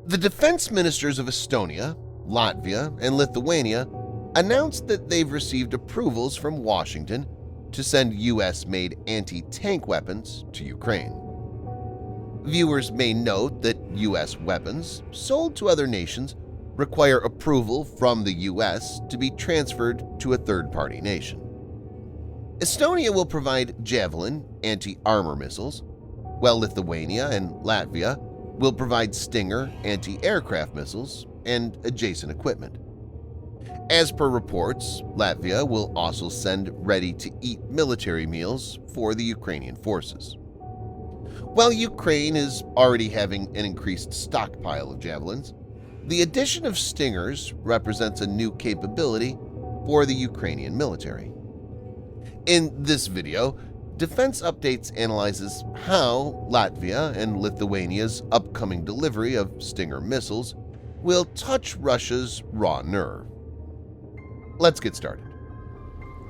The defense ministers of Estonia, Latvia, and Lithuania announced that they've received approvals from Washington to send U.S.-made anti-tank weapons to Ukraine. Viewers may note that U.S. weapons sold to other nations require approval from the U.S. to be transferred to a third-party nation. Estonia will provide Javelin anti-armor missiles, while Lithuania and Latvia will provide Stinger anti-aircraft missiles and adjacent equipment. As per reports, Latvia will also send ready-to-eat military meals for the Ukrainian forces. While Ukraine is already having an increased stockpile of Javelins, the addition of Stingers represents a new capability for the Ukrainian military. In this video, Defense Updates analyzes how Latvia and Lithuania's upcoming delivery of Stinger missiles will touch Russia's raw nerve. Let's get started.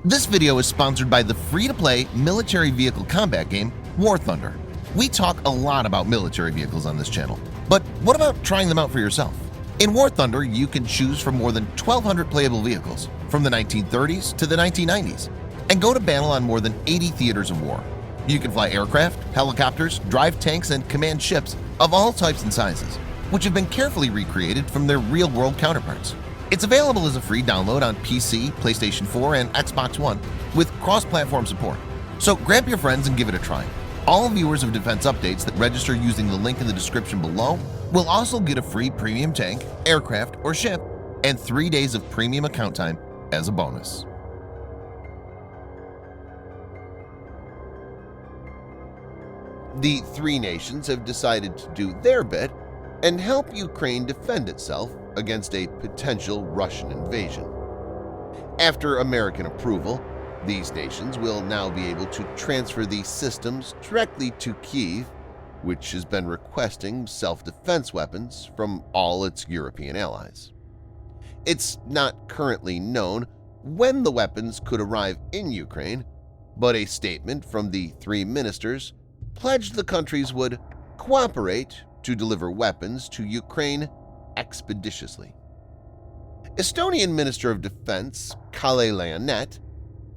This video is sponsored by the free-to-play military vehicle combat game War Thunder. We talk a lot about military vehicles on this channel, but what about trying them out for yourself? In War Thunder, you can choose from more than 1,200 playable vehicles from the 1930s to the 1990s and go to battle on more than 80 theaters of war. You can fly aircraft, helicopters, drive tanks, and command ships of all types and sizes, which have been carefully recreated from their real-world counterparts. It's available as a free download on PC, PlayStation 4, and Xbox One with cross-platform support. So grab your friends and give it a try. All viewers of Defense Updates that register using the link in the description below will also get a free premium tank, aircraft, or ship and 3 days of premium account time as a bonus. The three nations have decided to do their bit and help Ukraine defend itself against a potential Russian invasion. After American approval, these nations will now be able to transfer these systems directly to Kyiv, which has been requesting self-defense weapons from all its European allies. It's not currently known when the weapons could arrive in Ukraine, but a statement from the three ministers pledged the countries would cooperate to deliver weapons to Ukraine expeditiously. Estonian Minister of Defense Kalle Laanet,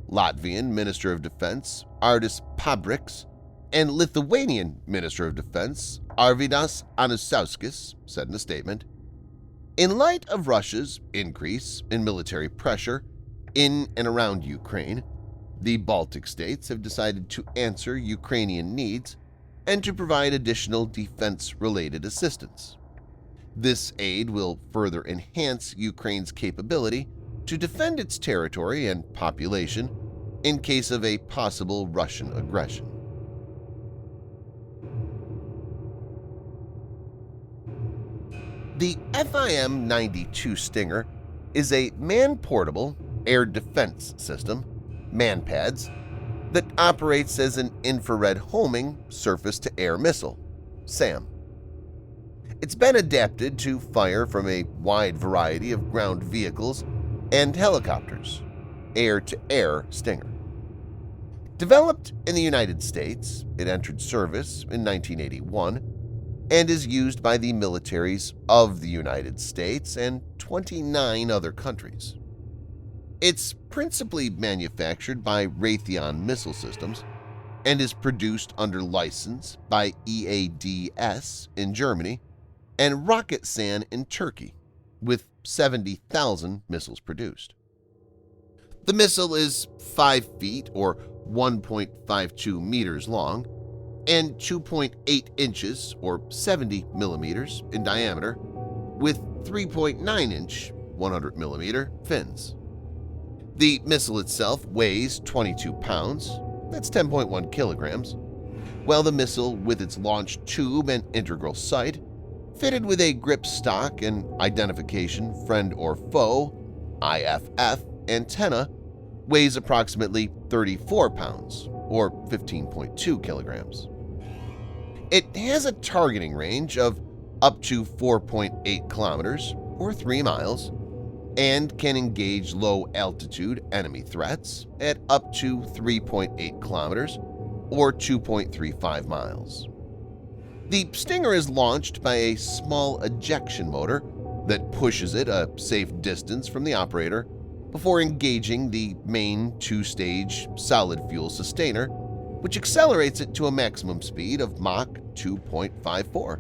Latvian Minister of Defense Ardis Pabriks, and Lithuanian Minister of Defense Arvydas Anušauskas said in a statement, "In light of Russia's increase in military pressure in and around Ukraine, the Baltic states have decided to answer Ukrainian needs and to provide additional defense-related assistance. This aid will further enhance Ukraine's capability to defend its territory and population in case of a possible Russian aggression." The FIM-92 Stinger is a man-portable air defense system, MANPADS, that operates as an infrared homing surface-to-air missile, SAM. It's been adapted to fire from a wide variety of ground vehicles and helicopters, air-to-air Stinger. Developed in the United States, it entered service in 1981 and is used by the militaries of the United States and 29 other countries. It's principally manufactured by Raytheon Missile Systems and is produced under license by EADS in Germany and Roketsan in Turkey, with 70,000 missiles produced. The missile is 5 feet or 1.52 meters long and 2.8 inches or 70 millimeters in diameter with 3.9-inch 100 millimeter fins. The missile itself weighs 22 pounds, that's 10.1 kilograms, while the missile with its launch tube and integral sight, fitted with a grip stock and identification friend or foe IFF antenna, weighs approximately 34 pounds or 15.2 kilograms. It has a targeting range of up to 4.8 kilometers or 3 miles and can engage low-altitude enemy threats at up to 3.8 kilometers or 2.35 miles. The Stinger is launched by a small ejection motor that pushes it a safe distance from the operator before engaging the main two-stage solid fuel sustainer, which accelerates it to a maximum speed of Mach 2.54.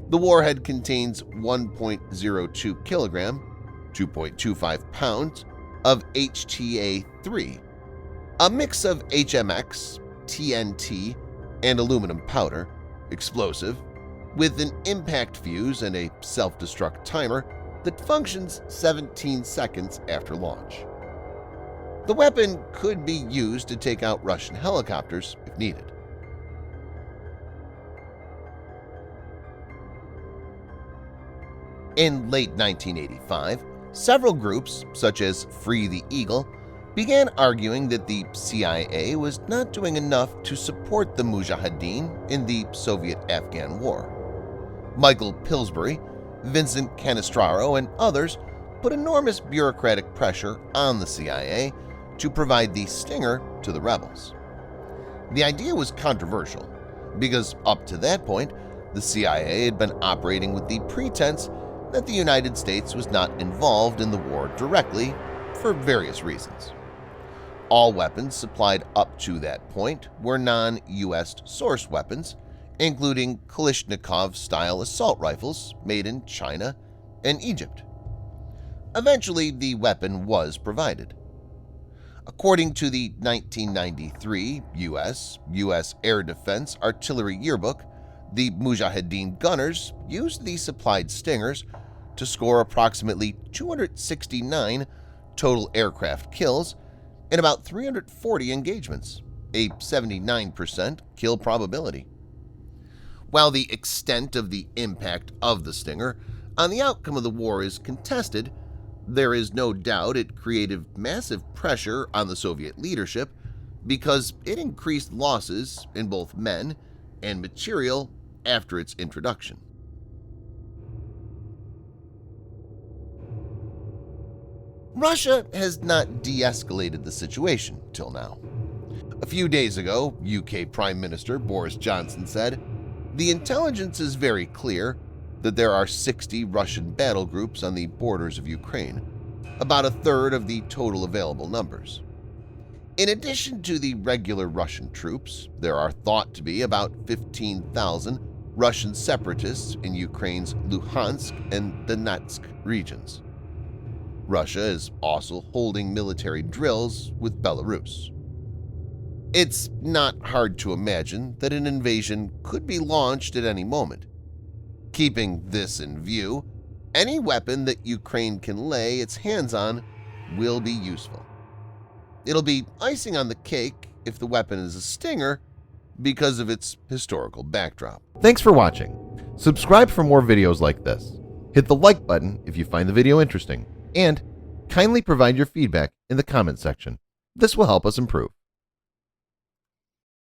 The warhead contains 1.02 kilogram, 2.25 pounds of HTA-3, a mix of HMX, TNT, and aluminum powder, explosive, with an impact fuse and a self-destruct timer that functions 17 seconds after launch. The weapon could be used to take out Russian helicopters if needed. In late 1985, several groups, such as Free the Eagle, began arguing that the CIA was not doing enough to support the Mujahideen in the Soviet-Afghan War. Michael Pillsbury, Vincent Canestraro, and others put enormous bureaucratic pressure on the CIA to provide the Stinger to the rebels. The idea was controversial because up to that point, the CIA had been operating with the pretense that the United States was not involved in the war directly for various reasons. All weapons supplied up to that point were non-U.S. source weapons, including Kalashnikov-style assault rifles made in China and Egypt. Eventually, the weapon was provided. According to the 1993 U.S. Air Defense Artillery Yearbook, the Mujahideen gunners used the supplied Stingers to score approximately 269 total aircraft kills in about 340 engagements, a 79% kill probability. While the extent of the impact of the Stinger on the outcome of the war is contested, there is no doubt it created massive pressure on the Soviet leadership because it increased losses in both men and material after its introduction. Russia has not de-escalated the situation till now. A few days ago, UK Prime Minister Boris Johnson said, "The intelligence is very clear that there are 60 Russian battle groups on the borders of Ukraine, about a third of the total available numbers. In addition to the regular Russian troops, there are thought to be about 15,000 Russian separatists in Ukraine's Luhansk and Donetsk regions. Russia is also holding military drills with Belarus. It's not hard to imagine that an invasion could be launched at any moment. Keeping this in view, any weapon that Ukraine can lay its hands on will be useful. It'll be icing on the cake if the weapon is a Stinger because of its historical backdrop." Thanks for watching. Subscribe for more videos like this. Hit the like button if you find the video interesting, and kindly provide your feedback in the comment section. This will help us improve.